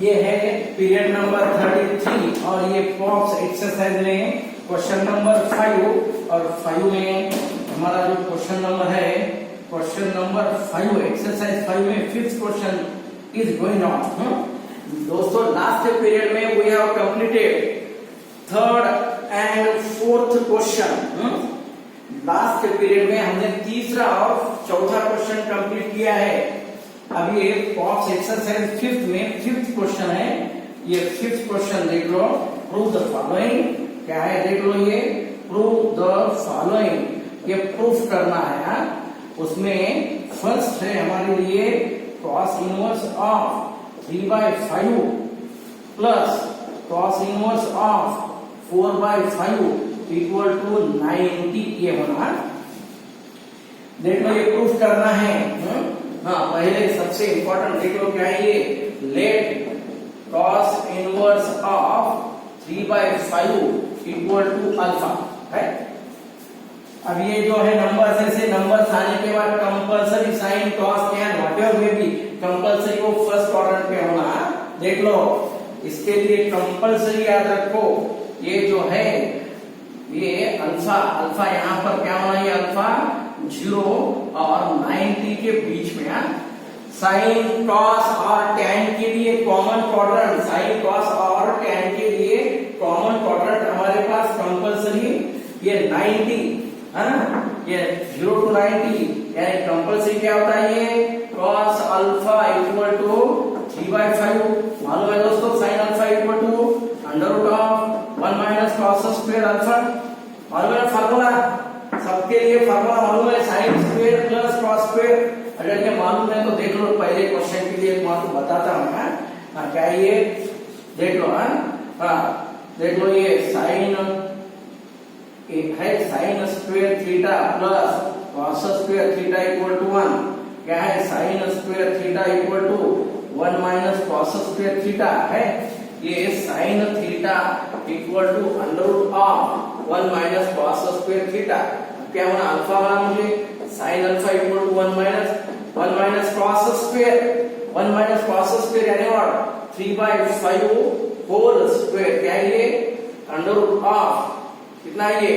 ये है period number 33 और ये पॉप्स एक्सरसाइज में क्वेश्चन नंबर 5 और 5 में हमारा जो क्वेश्चन नंबर है क्वेश्चन नंबर 5 एक्सरसाइज 5 में fifth question is going on. दोस्तों लास्ट पीरियड में we have completed third and fourth question. Last period में हमने तीसरा और चौथा क्वेश्चन कंप्लीट किया है। अब ये पॉप्स एक्सरसाइज फिफ्थ में फिफ्थ क्वेश्चन है। ये फिफ्थ क्वेश्चन देख लो, प्रूव द फॉलोइंग। क्या है देख लो, ये प्रूव द फॉलोइंग, ये प्रूफ करना है। हा? उसमें फर्स्ट है हमारे लिए cos inverse of 3/5 plus cos inverse of 4/5 equal to 90। ये होना, देख लो ये प्रूफ करना है। हाँ, पहले सबसे इंपॉर्टेंट देख लो क्या है ये, let cos inverse of 3/5 equal to alpha है। अब ये जो है नंबर ऐसे नंबर्स आने के बाद compulsory sine cos tan whatever में भी कंपलसरी वो फर्स्ट क्वाड्रेंट पे होना। देख लो इसके लिए कंपलसरी याद रखो, ये जो है ये अल्फा, अल्फा यहाँ पर क्या होना, ये अल्फा 0 और 90 के बीच में। साइन कॉस और टैन के लिए कॉमन क्वाड्रेंट, साइन कॉस और टैन के लिए कॉमन क्वाड्रेंट हमारे पास कंपलसरी ये 90 है ना, ये 0 to 90 यानी कंपलसरी क्या होता है, ये कॉस अल्फा इक्वल टू 3/5। मालूम है दोस्तों sine alpha equal to under root of 1 minus cos square alpha. मालूम है फार्मूला, सबके लिए फार्मूला मालूम है, sine square plus cos square. अगर ये मालूम है तो देख लो, पहले क्वेश्चन के लिए मैं आपको बताता हूँ। क्या ये देख लो, देख लो ये साइन है, sine square theta plus cos square theta equal to 1। क्या है, sine square theta equal to 1 minus cos square theta है। ये sine theta equal to under root of 1 minus cos square theta. क्या होना, अल्फा होना मुझे sine alpha equal to 1 minus cos square, 1 minus cos square यानी और 3/5 whole square. क्या है ये, अंडर रूट ऑफ कितना है ये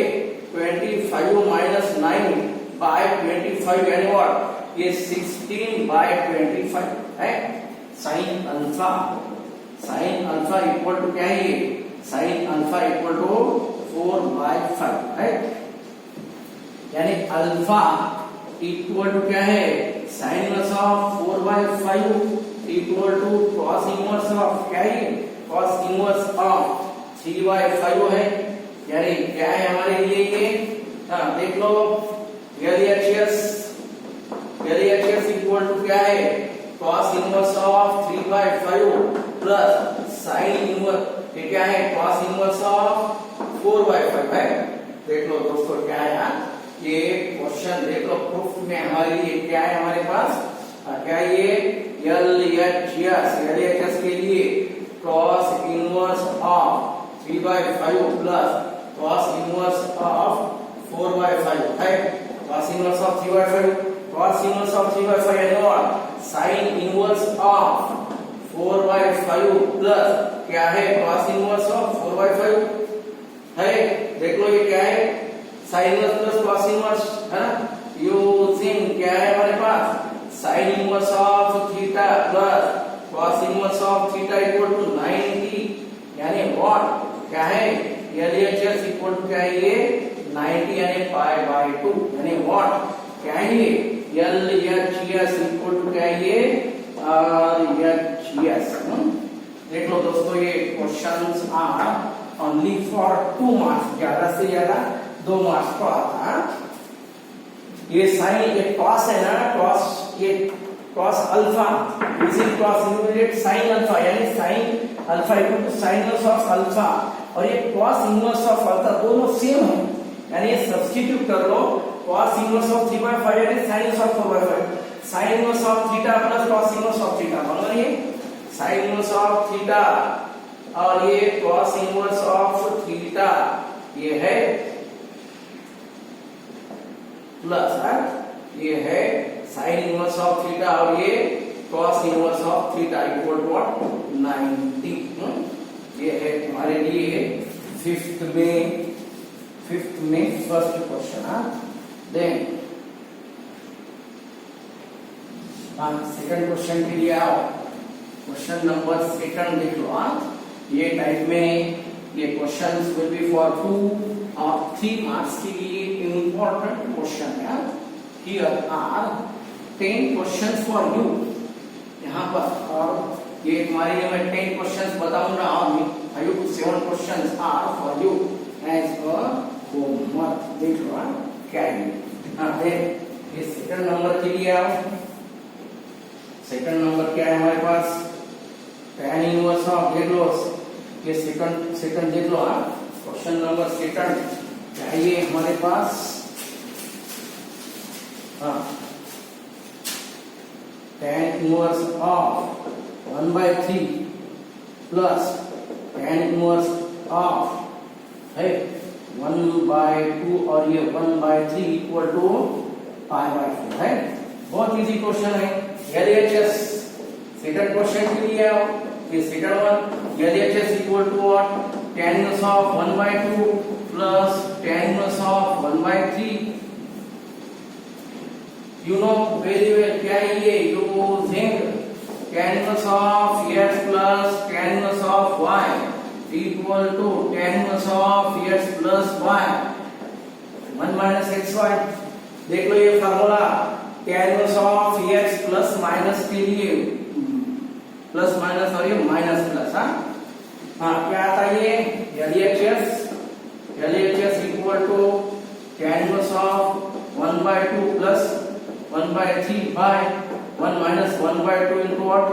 25 माइनस 9/25 यानी और ये 16/25 है। साइन अल्फा इक्वल टू क्या है, ये साइन अल्फा इक्वल टू 4/5 है। यानी अल्फा इक्वल टू क्या है, sine inverse of 4/5 equal to cos inverse of क्या है, कॉस इनवर्स ऑफ 3/5 है। यानी क्या है हमारे लिए ये, देख लो एलएचएस इक्वल टू क्या है, cos inverse of 3/5 plus sine inverse, ये क्या है कॉस इनवर्स ऑफ 4/5 है। देख लो दोस्तों क्या है, ये क्वेश्चन देख लो प्रूफ में हमारे लिए क्या है, हमारे पास क्या ये एलएचएस के लिए cos inverse of 3/5 plus cos inverse of 4/5 है। Cos inverse of 3/5, cos inverse of 3/5 यानी और साइन इनवर्स ऑफ 4/5 प्लस क्या है कॉस इनवर्स ऑफ 4/5 है। देख लो ये क्या है, sine inverse plus cos inverse है ना, यूजिंग क्या है हमारे पास sine inverse of theta plus cos inverse of theta equal to 90 यानी व्हाट, क्या है एलएचएस इक्वल टू क्या है ये 90 यानी π/2 यानी व्हाट, क्या है ये एलएचएस इक्वल टू क्या है ये आरएचएस। देख लो दोस्तों ये questions are only for 2 marks, ज्यादा से ज्यादा 2 मार्क्स को आता है। ये साइन ये कॉस है ना, कॉस ये cos alpha using cos inverse sine alpha यानी sine alpha equal to sine inverse of alpha, और ये कॉस इनवर्स ऑफ अल्फा दोनों सेम है। यानी ये सब्स्टिट्यूट कर लो, कॉस इनवर्स ऑफ 3/5 यानी sign inverse of 4/5, sign inverse of theta plus cos inverse of theta, मतलब ये साइन इनवर्स ऑफ थीटा और ये कॉस इनवर्स ऑफ थीटा ये है प्लस ये है साइन इनवर्स ऑफ थीटा और ये cos inverse of theta equal to what 90। ये है हमारे लिए फिफ्थ में first question. Then second question के लिए आओ। क्वेश्चन नंबर सेकंड देख लो। ये टाइप में ये क्वेश्चंस विल बी फॉर 2 और 3 मार्क्स के लिए इंपॉर्टेंट क्वेश्चन है। Here are 10 questions for you. यहाँ पर और ये हमारे लिए मैं 10 क्वेश्चंस बताऊंगा और 5 to 7 questions are for you as a homework. देख लो क्या है। देख ये सेकंड नंबर के लिए आओ। सेकंड नंबर क्या है हमारे पास? tan इनवर्स ऑफ, देख लो ये सेकंड देख लो। क्वेश्चन नंबर सेकंड चाहिए हमारे पास। tan inverse of 1/3 plus tan inverse of है 1/2 और ये 1/3 इक्वल टू π/4 है। बहुत इजी क्वेश्चन है। LHS सेकंड क्वेश्चन के लिए आओ। ये second one LHS equal to what? tan inverse of 1/2 plus tan inverse of 1/3। You know very well क्या है ये? Using tan inverse of x plus tan inverse of y equal to tan inverse of x plus y 1 minus xy। देख लो ये formula tan inverse of x plus minus के लिए plus minus और ये माइनस प्लस। क्या आता है ये? LHS equal to tan inverse of 1/2 plus 1/3 by 1 minus 1/2 into what?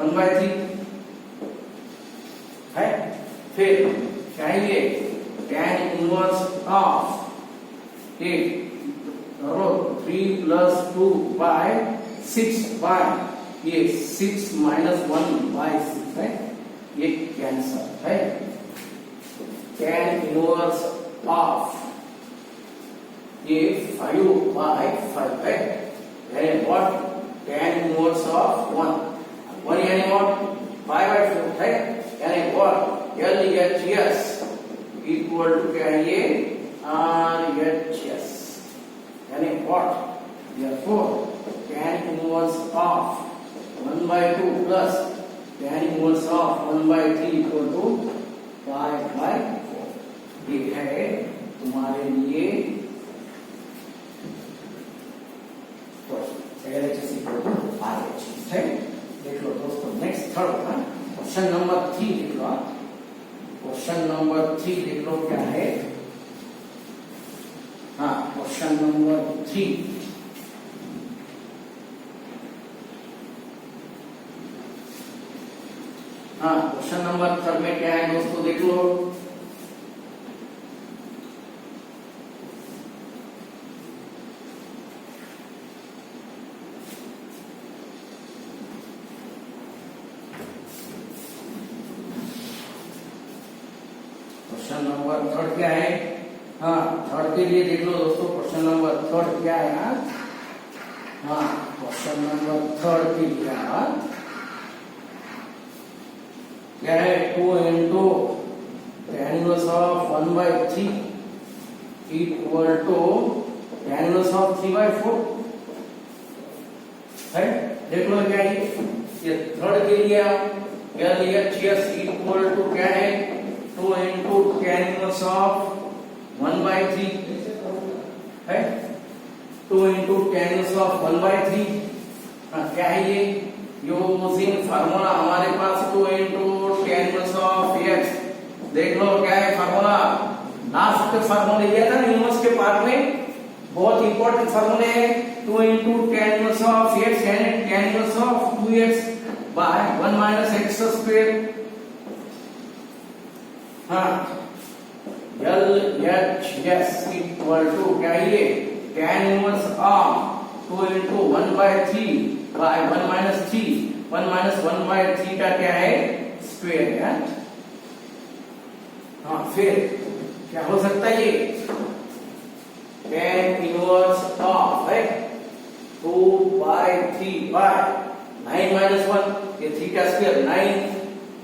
1/3 है। फिर चाहिए tan inverse of 3 plus 2 by 6 by ये 6 minus 1/6 है। ये कैंसर है। tan इनवर्स ऑफ ये 5/5 है। यानी what? tan इनवर्स ऑफ 1 यानी what? 5/4 है। यानी what? LHS इक्वल टू क्या है ये? RHS यानी what? Therefore tan inverse of 1/2 plus tan inverse of 1/3 equal to 5/4। ये है तुम्हारे लिए LHS इक्वल टू RHS है। देख लो दोस्तों नेक्स्ट थर्ड क्वेश्चन नंबर 3 देख लो। क्वेश्चन नंबर 3 देख लो क्या है। क्वेश्चन नंबर 3 क्वेश्चन नंबर 3 में क्या है दोस्तों देख लो। क्वेश्चन नंबर 3 क्या है? थर्ड के लिए देख लो दोस्तों। क्वेश्चन नंबर 3 क्या है? क्वेश्चन नंबर 3 के लिए क्या है? 2 into tan inverse of 1/3 equal to tan inverse of 3/4 है। देख लो क्या है ये थर्ड के लिए। LHS इक्वल टू क्या है? 2 into tan inverse of 1/3 है। 2 into tan inverse of 1/3 क्या है ये? यूजिंग फार्मूला हमारे पास 2 into tan inverse of x। देख लो क्या है फार्मूला? लास्ट फार्मूला लिया था इनवर्स के पार्ट में। बहुत इंपॉर्टेंट फार्मूले है। 2 into tan inverse of x यानी tan inverse of 2x by 1 minus x square। LHS equal to क्या ये? tan inverse of 2 into 1/3 by 1 minus 3 1 minus 1/3 का क्या है? स्क्वायर है। फिर क्या हो सकता है ये? tan इनवर्स ऑफ है 2/3 by 9 minus 1 ये थीटा स्क्वायर 9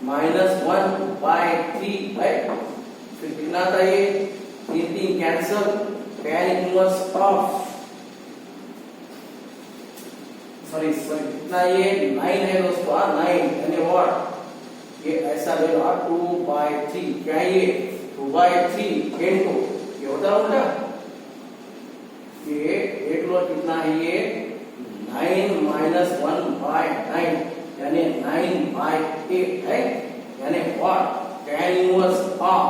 -1/3 है। फिर कितना था ये, 3 cancel, tan inverse of sorry कितना ये 9 है दोस्तों, 9 यानी व्हाट, ये ऐसा देगा 2/3, क्या ये 2/3 इनटू ये होता है ये देख लो कितना है ये 9 - 1/9 यानी 9/8 है, यानी व्हाट, tan इनवर्स ऑफ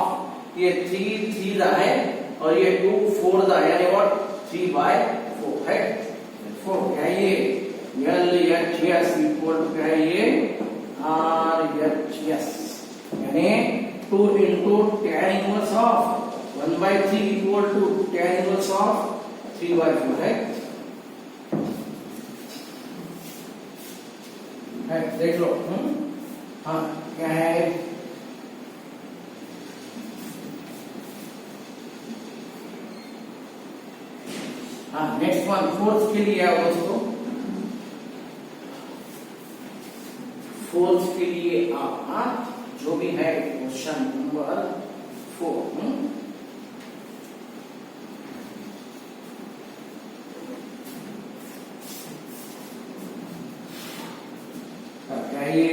ये 3 दा है और ये 2 4 दा यानी व्हाट 3/4 है। 4 क्या ये LHS इक्वल टू क्या है ये RHS यानी 2 into tan inverse of 1/3 equal to tan inverse of 3/4 है। देख लो हाँ क्या है, हाँ नेक्स्ट वन फोर्थ के लिए आओ दोस्तों, फोर्थ के लिए आप जो भी है क्वेश्चन नंबर 4 क्या ये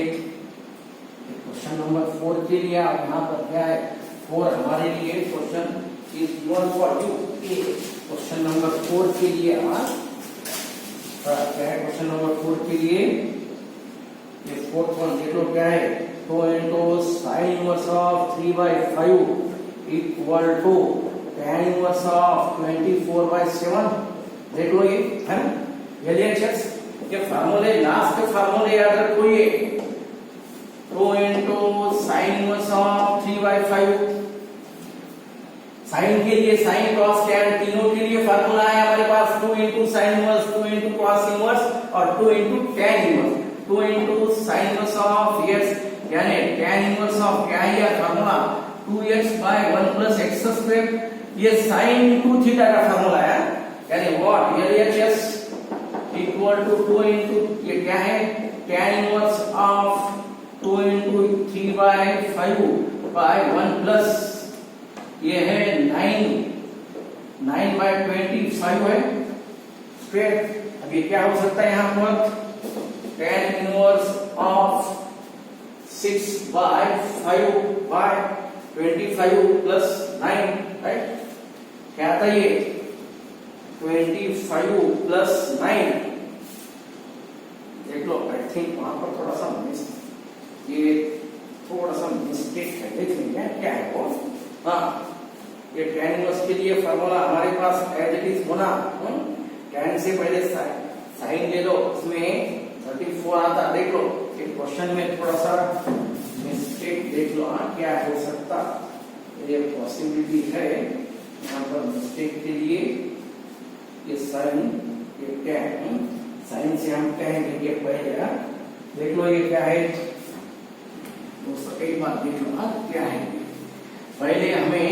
क्वेश्चन नंबर 4 के लिए आप यहाँ पर क्या है 4 हमारे लिए question is given for you. Question number 4 के लिए आप क्या है, क्वेश्चन नंबर 4 के लिए ये फोर्थ वन देखो क्या है, 2 into sin inverse of 3/5 equal to tan inverse of 24/7। देख लो ये है ना LHS, ये फार्मूले लास्ट के फार्मूले याद रखो, ये 2 into sin inverse of 3/5 sign के लिए साइन cos tan तीनों के लिए फार्मूला है हमारे पास 2 into sin inverse 2 into cos inverse और 2 into tan inverse 2 into sin inverse of x यानी tan inverse of क्या है यह formula 2x/1 plus x square, ये sin into थीटा का फार्मूला है यानी what LHS equal to 2 into ये क्या है tan inverse of 2 into 3/5/1 plus ये है 9/25 है स्क्वायर। अब ये क्या हो सकता है यहाँ पर tan inverse of 6/5/25 plus 9 right, क्या था ये 25 plus 9। देख लो आई थिंक वहां पर थोड़ा सा मिस्टेक है, देख लीजिए क्या है वो। हाँ ये tan इनवर्स के लिए फॉर्मूला हमारे पास एज इट इज होना, tan से पहले साइन ले लो, उसमें 34 आता, देख लो ये क्वेश्चन में थोड़ा सा मिस्टेक देख लो, हाँ क्या हो सकता ये पॉसिबिलिटी है यहाँ पर मिस्टेक के लिए। ये साइन ये tan साइन से हम tan लेंगे पहले, देख लो ये क्या है दोस्तों, एक बार देख लो हाँ क्या है। पहले हमें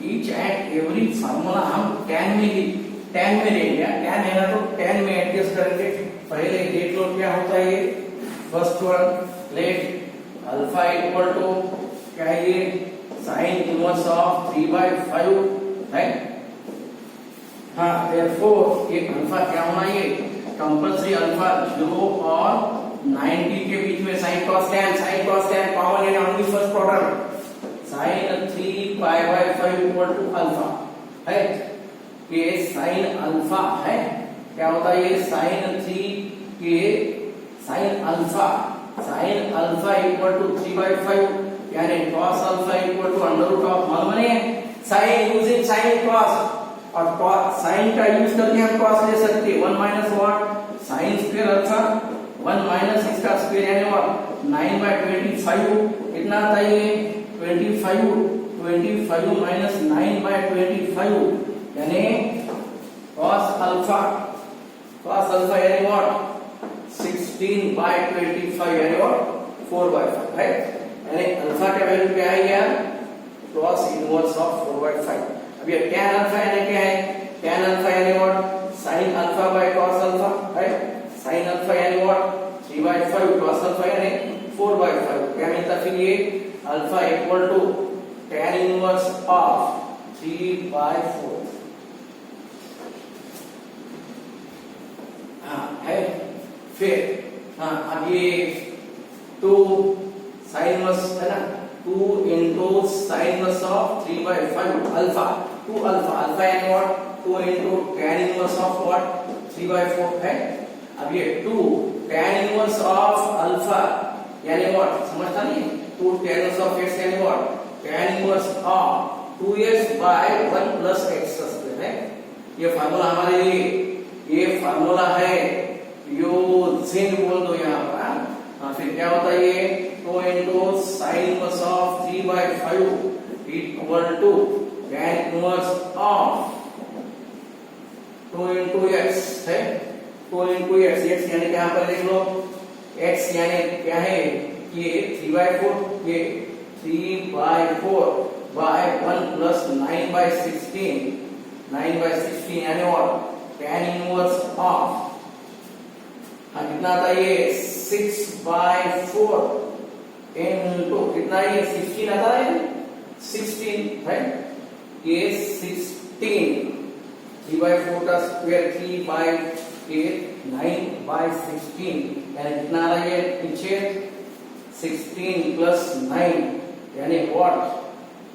ईच एंड एवरी फार्मूला हम tan में लेंगे, tan है ना तो tan में एडजस्ट करेंगे। पहले देख लो क्या होता है ये first one, let alpha equal to क्या है ये साइन इनवर्स ऑफ 3/5 है। हाँ देयरफॉर ये अल्फा क्या होना, ये कंपल्सरी अल्फा 0 और 90 के बीच में साइन cos tan कॉमन है only first product sin 3/5 equal to alpha है, ये साइन अल्फा है, क्या होता है ये साइन 3 के साइन अल्फा इक्वल टू 3/5 यानी cos alpha equal to under root of मालूम है साइन यूजिंग साइन cos और साइन का यूज करके हम cos ले सकते हैं 1 minus what sine square alpha 1 minus इसका स्क्वायर यानी व्हाट 9/25 कितना आता है ये 25 माइनस 9/25 यानी cos अल्फा यानी व्हाट 16/25 यानी व्हाट 4/5 है, यानी अल्फा का वैल्यू क्या है यार cos इनवर्स ऑफ 4/5। अब ये tan अल्फा यानी क्या है, tan अल्फा यानी what sin alpha by cos alpha है, sin अल्फा यानी व्हाट 3/5 cos अल्फा यानी 4/5 क्या मिलता फिर ये alpha equal to tan inverse of 3/4। हाँ है। फिर हाँ अब ये 2 साइन इनवर्स है ना, 2 into sin inverse of 3/5 alpha, 2 alpha, alpha यानी what 2 into tan inverse of what 3/4 है। अब ये 2 tan inverse of अल्फा यानी what समझता नहीं, 2 tan inverse of x यानी what tan inverse of 2x by 1 plus x square है। ये फार्मूला हमारे लिए, ये फार्मूला है यूजिंग बोल दो यहाँ पर। हाँ फिर क्या होता है ये 2 into sin inverse of 3/5 equal to tan inverse of 2 into x है, 2 into x, x यानी यहाँ पर देख लो x यानी क्या है ये 3/4, ये 3/4 by 1 plus 9/16, 9/16 यानी what tan inverse of कितना आता ये 6/4 into कितना ये 16 आता है 16 है, ये 16 3/4 का स्क्वायर 3/8 9/16 यानी कितना आ रहा है पीछे 16 plus 9 यानी व्हाट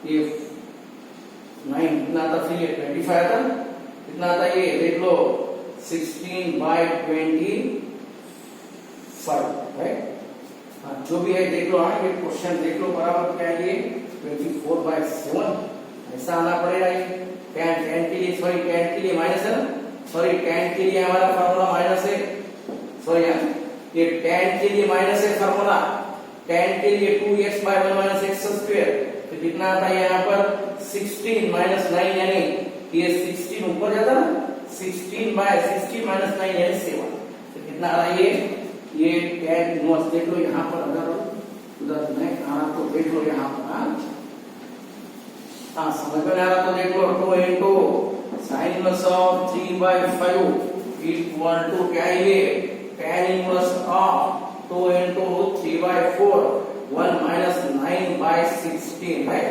ये 9 कितना आता फिर ये 25 आता, कितना आता ये देख लो 16/25 है। हाँ जो भी है देख लो, हाँ ये क्वेश्चन देख लो बराबर क्या है ये 24/7 ऐसा आना पड़ेगा। ये tan के लिए सॉरी tan के लिए माइनस है ना, सॉरी tan के लिए हमारा फार्मूला माइनस है, सॉरी ये tan के लिए माइनस है फार्मूला, tan के लिए 2x by 1 minus x square तो कितना आता है यहाँ पर 16 minus 9 यानी ये 16 ऊपर जाता ना 16 by 16 minus 9 यानी 7 तो कितना आ रहा है ये tan इनवर्स देख लो यहाँ पर, अगर उधर नहीं आ रहा तो देख लो यहाँ पर। हाँ समझ में आ रहा तो देख लो 2 into sin inverse of 3/5 equal to क्या है ये tan inverse of 2 into 3/4 1 minus 9/16 है।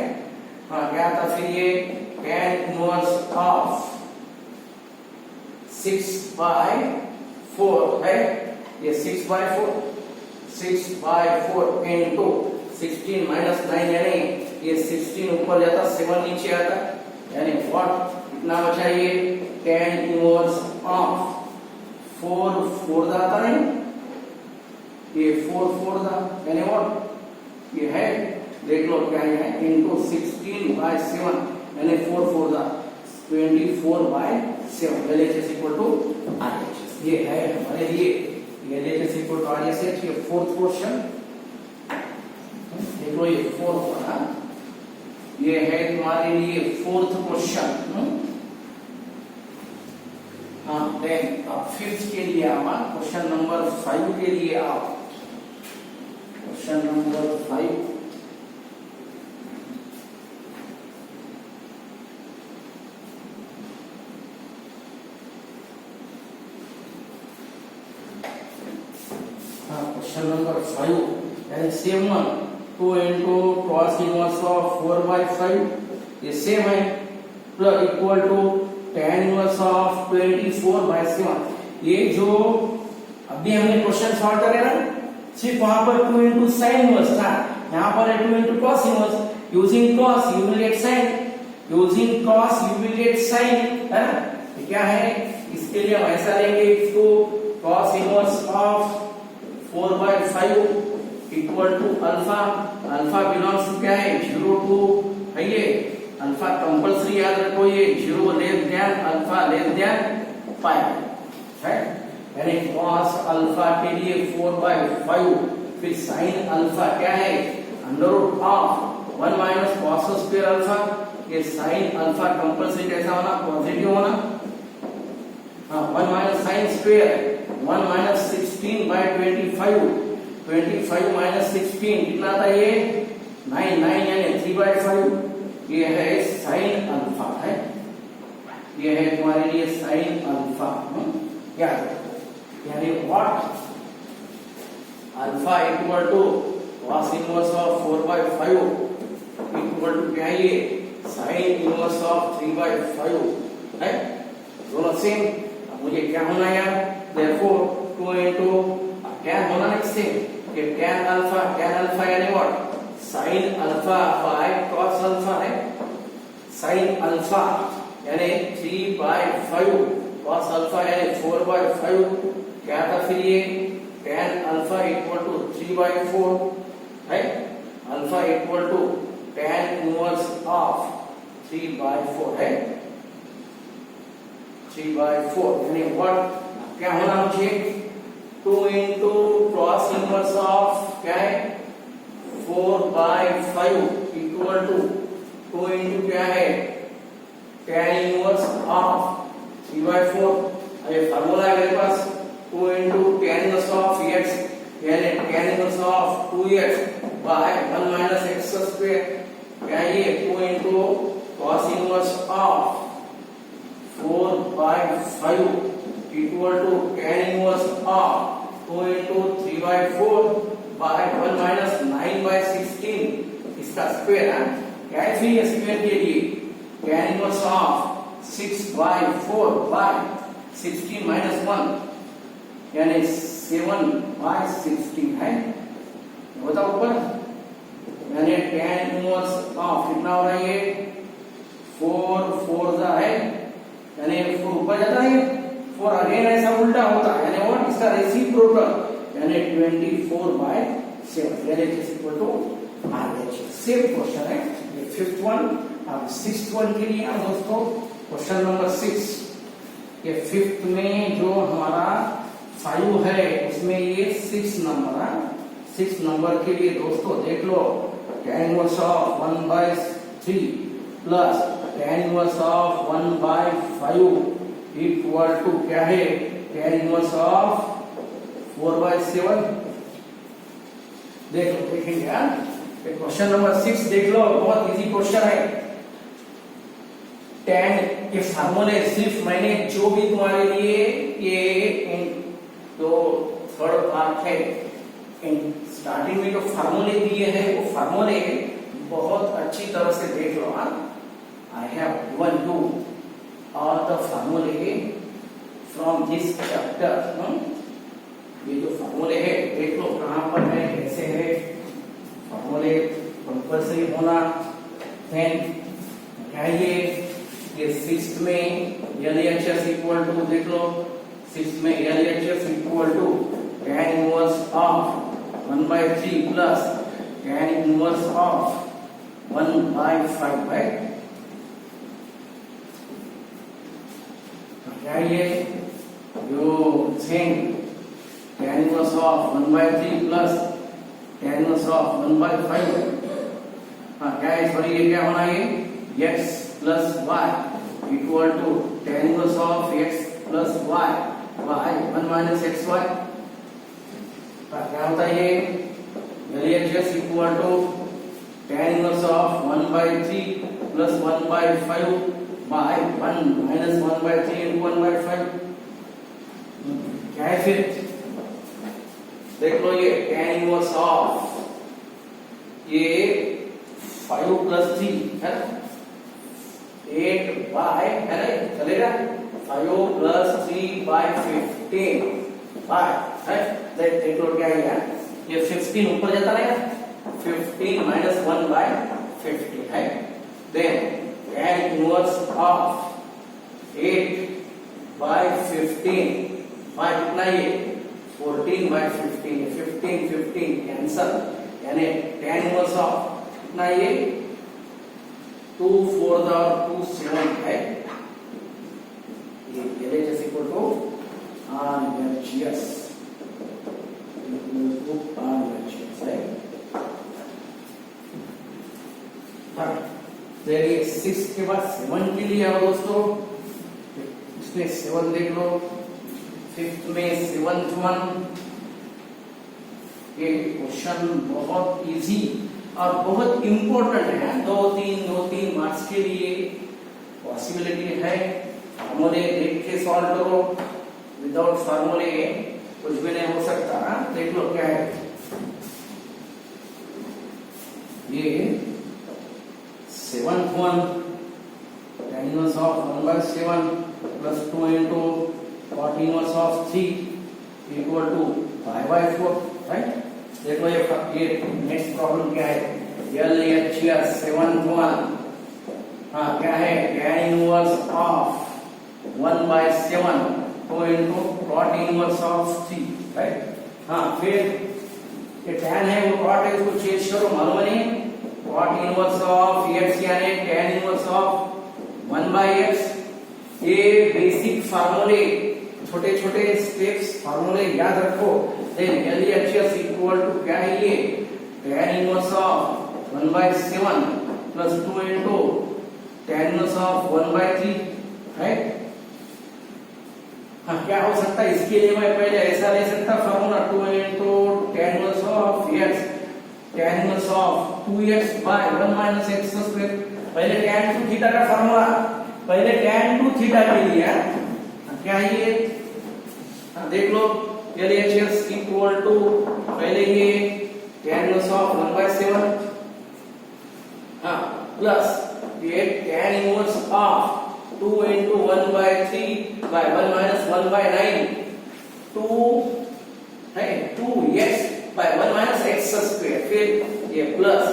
हाँ क्या था फिर ये tan inverse of 6/4 है, ये 6/4 into 16 minus 9 यानी ये 16 ऊपर जाता 7 नीचे आता यानी व्हाट कितना बचा ये tan inverse of 4 आता है, ये 4 था यानी व्हाट ये है देख लो क्या है into 16/7 यानी 4 था 24/7 LHS equal to RHS। ये है हमारे लिए LHS equal to RHS, ये फोर्थ क्वेश्चन देख लो, ये फोर्थ वाला ये है तुम्हारे लिए फोर्थ क्वेश्चन। हाँ देन फिफ्थ के लिए आप क्वेश्चन नंबर 5 के लिए आप क्वेश्चन नंबर 5 क्वेश्चन नंबर 5 यानी same one 2 into cos inverse of 4/5 ये सेम है plus equal to tan inverse of 24/7। ये जो अभी हमने क्वेश्चन सॉल्व करे ना सिर्फ वहां पर 2 into sin inverse था, यहाँ पर है 2 into cos inverse, using cos you will get sin, using cos you will get sin है ना। तो क्या है इसके लिए हम ऐसा लेंगे इसको cos inverse of 4/5 equal to alpha, alpha belongs to क्या है 0 to है ये अल्फा कंपल्सरी याद रखो, ये 0 less than alpha less than pi है यानी cos अल्फा के लिए 4/5 फिर sin अल्फा क्या है under root of 1 minus cos square alpha, ये sin अल्फा कंपल्सरी कैसा होना पॉजिटिव होना। हाँ 1 minus sin square 1 minus 16/25 25 minus 16 कितना था ये 9 यानी 3/5 ये है sin अल्फा है, ये है तुम्हारे लिए sin अल्फा क्या यानी what alpha equal to cos inverse of 4/5 equal to क्या है ये sin इनवर्स ऑफ 3/5 है, दोनों सेम। अब मुझे क्या होना है यार, therefore 2 into tan होना नेक्स्ट से कि tan अल्फा यानी what sin alpha by cos alpha है, sin अल्फा यानी 3/5 cos अल्फा यानी 4/5 क्या था फिर ये tan अल्फा इक्वल टू 3/4 है, alpha equal to tan inverse of 3/4 है, 3/4 यानी व्हाट क्या होना मुझे 2 into cos इनवर्स ऑफ क्या है 4/5 इक्वल टू 2 into क्या है tan इनवर्स ऑफ 3/4। ये फार्मूला है मेरे पास 2 into tan inverse of x यानी tan inverse of 2x by 1 minus x square क्या ये 2 into cos inverse of 4/5 equal to tan inverse of 2 into 3/4 by 1 minus 9/16 इसका स्क्वायर है क्या है फिर स्क्वायर के लिए tan inverse of 6/4 by 16 minus 1 यानी 7/16 है, बताओ ऊपर यानी tan inverse of कितना हो रहा है ये 4 जा है यानी 4 ऊपर जाता है 4 अगेन ऐसा उल्टा होता है यानी व्हाट इसका रेसिप्रोकल यानी 24/7 यानी is equal to R H. Same question है ये फिफ्थ वन। अब सिक्स्थ वन के लिए दोस्तों क्वेश्चन नंबर 6, ये फिफ्थ में जो हमारा 5 है उसमें ये 6 नंबर है, 6 नंबर के लिए दोस्तों देख लो tan inverse of 1/3 plus tan inverse of 1/5 equal to क्या है tan इनवर्स ऑफ 4/7। देखेंगे यार क्वेश्चन नंबर 6 देख लो, बहुत इजी क्वेश्चन है। tan के फार्मूले सिर्फ मैंने जो भी तुम्हारे लिए ये जो थर्ड पार्ट है स्टार्टिंग में जो फार्मूले दिए हैं वो फार्मूले बहुत अच्छी तरह से देख लो। I have given you all the formulae from this chapter। ये जो फार्मूले है देख लो कहाँ पर है कैसे है, फार्मूले कंपल्सरी होना। क्या ये सिक्स्थ में LHS इक्वल टू देख लो, सिक्स्थ में LHS equal to tan inverse of 1/3 plus tan inverse of 1/5 है। क्या ये जो same tan inverse of 1/3 plus tan inverse of 1/5 क्या है सॉरी ये क्या होना है x plus y equal to tan inverse of x plus y by 1 minus xy क्या होता है ये LHS equal to tan inverse of 1/3 plus 1/5 by 1 minus 1/3 into 1/5 क्या है फिर देख लो ये tan इनवर्स ऑफ ये 5 प्लस 3 है 8 बाय है ना चलेगा 5 प्लस 3 बाय 15 बाय है देख लो क्या है ये 15 ऊपर जाता है 15 माइनस 1 बाय 50 है। Then tan inverse of 8 by 15 by कितना ये 14/15 15 कैंसल यानी tan इनवर्स ऑफ कितना ये 2 4 और 2 7 है। ये LHS इक्वल टू RHS है। ये 6 के बाद 7 के लिए आओ दोस्तों, इसमें 7 देख लो, 5th में 7th वन। ये क्वेश्चन बहुत इजी और बहुत इंपॉर्टेंट है, 2-3 मार्क्स के लिए पॉसिबिलिटी है। फार्मूले देख के सॉल्व करो, विदाउट फार्मूले कुछ भी नहीं हो सकता। देख लो क्या है ये 7th one tan inverse of 1/7 plus 2 into cot inverse of 3 equal to pi/4, right. देखो ये नेक्स्ट प्रॉब्लम क्या है, LHS 7th वन, हाँ क्या है, tan inverse of 1/7 2 into cot inverse of 3, right. हाँ फिर ये tan है वो cot है, उसको चेंज करो, मालूम नहीं, cot inverse of x यानी tan inverse of 1/x। ये बेसिक फार्मूले, छोटे छोटे स्टेप्स फार्मूले याद रखो। देन LHS इक्वल टू क्या है, ये tan inverse of 1/7 plus 2 into tan inverse of 1/3, right. हाँ क्या हो सकता है, इसके लिए मैं पहले ऐसा ले सकता formula 2 into tan inverse of x tan inverse of 2x by 1 minus x square। पहले tan to थीटा का फार्मूला, पहले tan to थीटा के लिए क्या है ये, देख लो LHS इक्वल टू पहले ये tan इनवर्स ऑफ 1/7 प्लस ये tan inverse of 2 into 1/3 by 1 minus 1/9 2 है 2x by 1 minus x square, फिर ये प्लस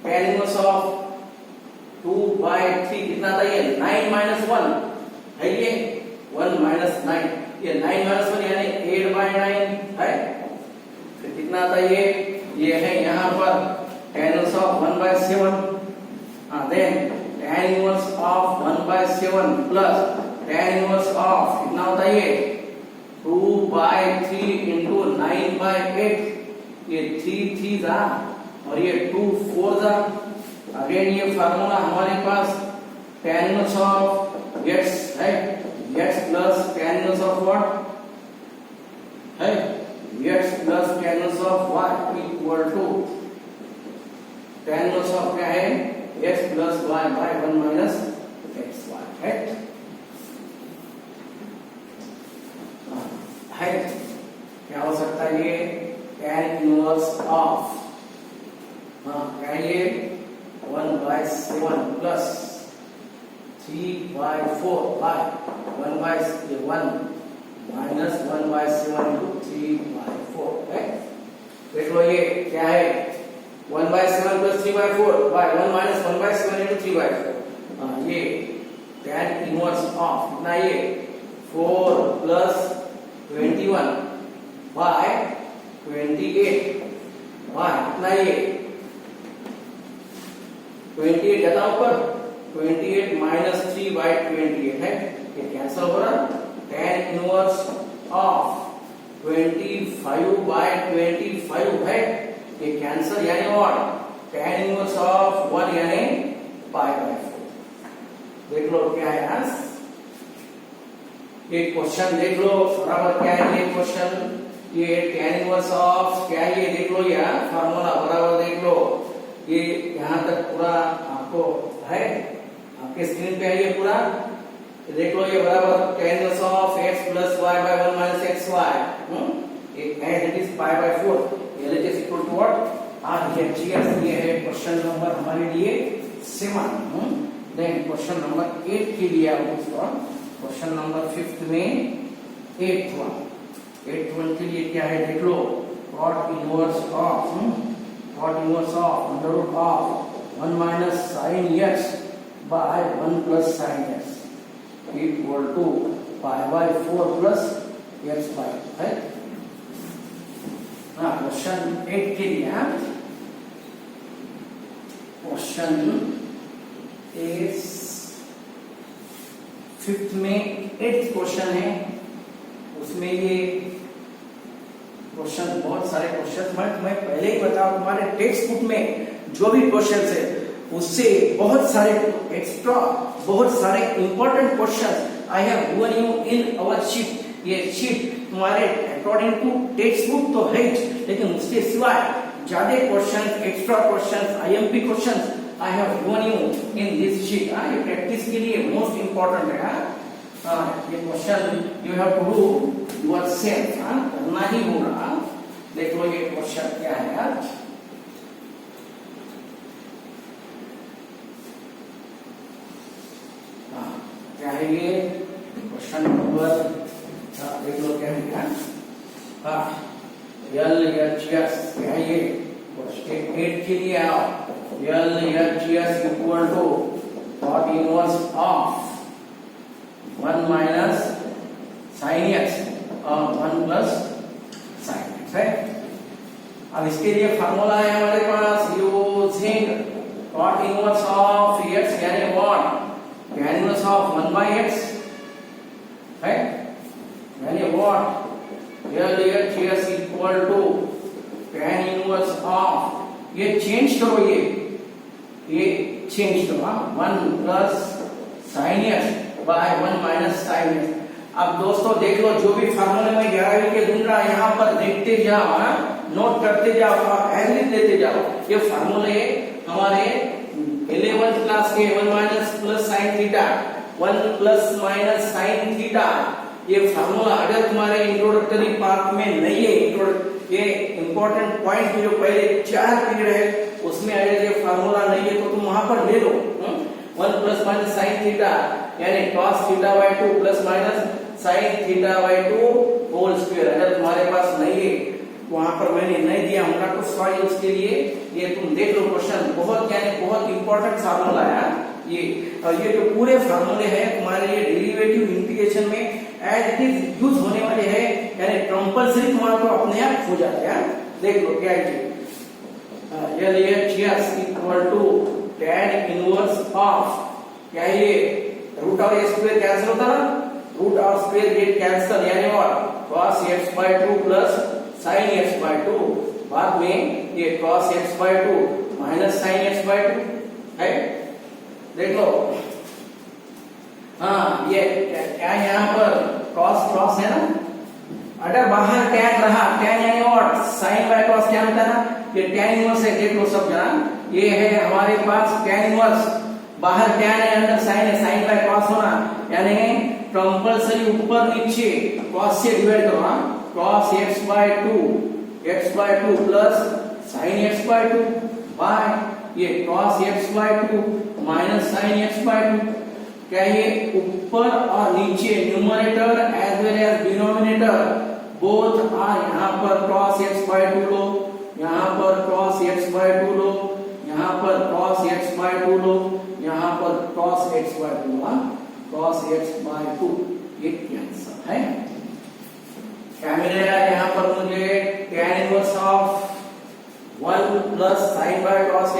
tan इनवर्स ऑफ 2/3 कितना था ये 9 minus 1 है, ये 1 minus 9, ये 9 minus 1 यानी 8/9 है। फिर कितना था ये है यहाँ पर tan inverse of 1/7, then tan inverse of 1/7 plus tan inverse of कितना होता है ये 2/3 into 9/8, ये 3 जा और ये 2 4 जा। अगेन ये फार्मूला हमारे पास tan इनवर्स ऑफ x है, x plus tan inverse of what है, x plus tan inverse of y equal to tan inverse of क्या है x plus y by 1 minus xy, है क्या हो सकता है ये tan इनवर्स ऑफ क्या ये 1/7 प्लस 3/4 by 1/1 minus 1/7 into 3/4, है। देख लो ये क्या है 1/7 plus 3/4 by 1 minus 1/7 into 3/4, ये tan इनवर्स ऑफ कितना ये 4 plus 21 by 28 by कितना ये 28 जाता ऊपर 28 minus 3/28 है, ये कैंसिल हो रहा। tan इनवर्स ऑफ 25/25 है, ये कैंसिल यानी व्हाट tan इनवर्स ऑफ 1 यानी pi/4। देख लो क्या है आंसर, ये क्वेश्चन देख लो बराबर क्या है, ये क्वेश्चन ये tan इनवर्स ऑफ क्या है, ये देख लो यार फार्मूला बराबर देख लो, ये यहाँ तक पूरा आपको है, आपके स्क्रीन पे है ये पूरा, देख लो ये बराबर tan inverse of x plus y by 1 minus xy, as it is pi/4, LHS equal to what RHS। ये है क्वेश्चन नंबर हमारे लिए 7। देन क्वेश्चन नंबर 8 के लिए आप क्वेश्चन नंबर 5 में 8th वन के लिए क्या है देख लो, cot inverse of under root of 1 minus sin x by 1 plus sin x equal to pi/4 plus x/2, है। क्वेश्चन 8 के लिए क्वेश्चन 5th में 8th क्वेश्चन है, उसमें ये क्वेश्चन बहुत सारे क्वेश्चन मैं पहले ही बताऊं, तुम्हारे टेक्स्ट बुक में जो भी क्वेश्चन है उससे बहुत सारे एक्स्ट्रा बहुत सारे important question I have given you in our sheet. ये शीट तुम्हारे अकॉर्डिंग टू टेक्स्ट बुक तो है, लेकिन उसके सिवाय ज्यादा question extra question IMP question I have given you in this sheet. ये प्रैक्टिस के लिए मोस्ट इंपॉर्टेंट है। ये question you have to do yourself, करना ही होगा। देख लो ये क्वेश्चन क्या है यार, है ये क्वेश्चन नंबर, देख लो क्या है। हाँ, LHS क्या है ये, 8 के लिए आओ। LHS equal to cot inverse of 1 minus sine x और 1 प्लस साइन एक्स है। अब इसके लिए फार्मूला है हमारे पास, using cot inverse of x यानी what, tan inverse of 1 by x है, यानी what, LHS equal to tan inverse of, ये चेंज करो, ये चेंज करो, 1 plus sine x by 1 minus sine x. अब दोस्तों देख लो, जो भी फार्मूले में 11वीं के दूंगा यहाँ पर देखते जाओ, नोट करते जाओ और एवरेज लेते जाओ। ये फार्मूले हमारे 11th क्लास के 1 minus plus sine theta, 1 plus minus sine theta, ये फार्मूला अगर तुम्हारे इंट्रोडक्टरी पार्ट में नहीं है, ये इंपॉर्टेंट पॉइंट जो पहले 4 पीरियड है उसमें अगर ये फार्मूला नहीं है तो तुम वहां पर ले लो। 1 प्लस माइनस साइन थीटा यानी cos थीटा by 2 plus minus sine theta by 2 whole square, अगर तुम्हारे पास नहीं है वहां पर मैंने नहीं दिया होगा तो सॉरी उसके लिए, ये तुम देख लो क्वेश्चन, बहुत यानी बहुत इंपॉर्टेंट फार्मूला है ये। और ये जो पूरे फार्मूले हैं तुम्हारे लिए डेरिवेटिव इंटीग्रेशन में एज इट इज यूज होने वाले हैं, यानी कंपल्सरी तुम्हारा तो अपने आप हो जाते हैं। देख लो क्या है, LHS equal to tan inverse of, क्या है ये, root of x square cancel होता ना, root of square get cancel, यानी और cos x by 2 plus sin x by 2, बाद में ये cos x by 2 minus sin x by 2 है। देखो हाँ, ये क्या यहाँ पर cos क्रॉस है ना, अगर बाहर tan रहा, tan यानी और sin by cos क्या होता है ना, ये tan इनवर्स है। देख लो सब जना, ये है हमारे पास tan इनवर्स, बाहर tan है अंदर sin है, sin by cos होना यानी कंपल्सरी ऊपर नीचे cos से डिवाइड करो, cos x by 2 plus sin x by 2 by ये cos x by 2 minus sin x by 2, क्या ये ऊपर और नीचे numerator as well as denominator both are, यहाँ पर cos x by 2 लो, यहाँ पर cos x by 2 लो, यहाँ पर cos x by 2 लो, यहाँ पर cos x by 2, cos x by 2, ये कैंसर है। क्या मिलेगा यहाँ पर मुझे, tan inverse of 1 plus sin by cos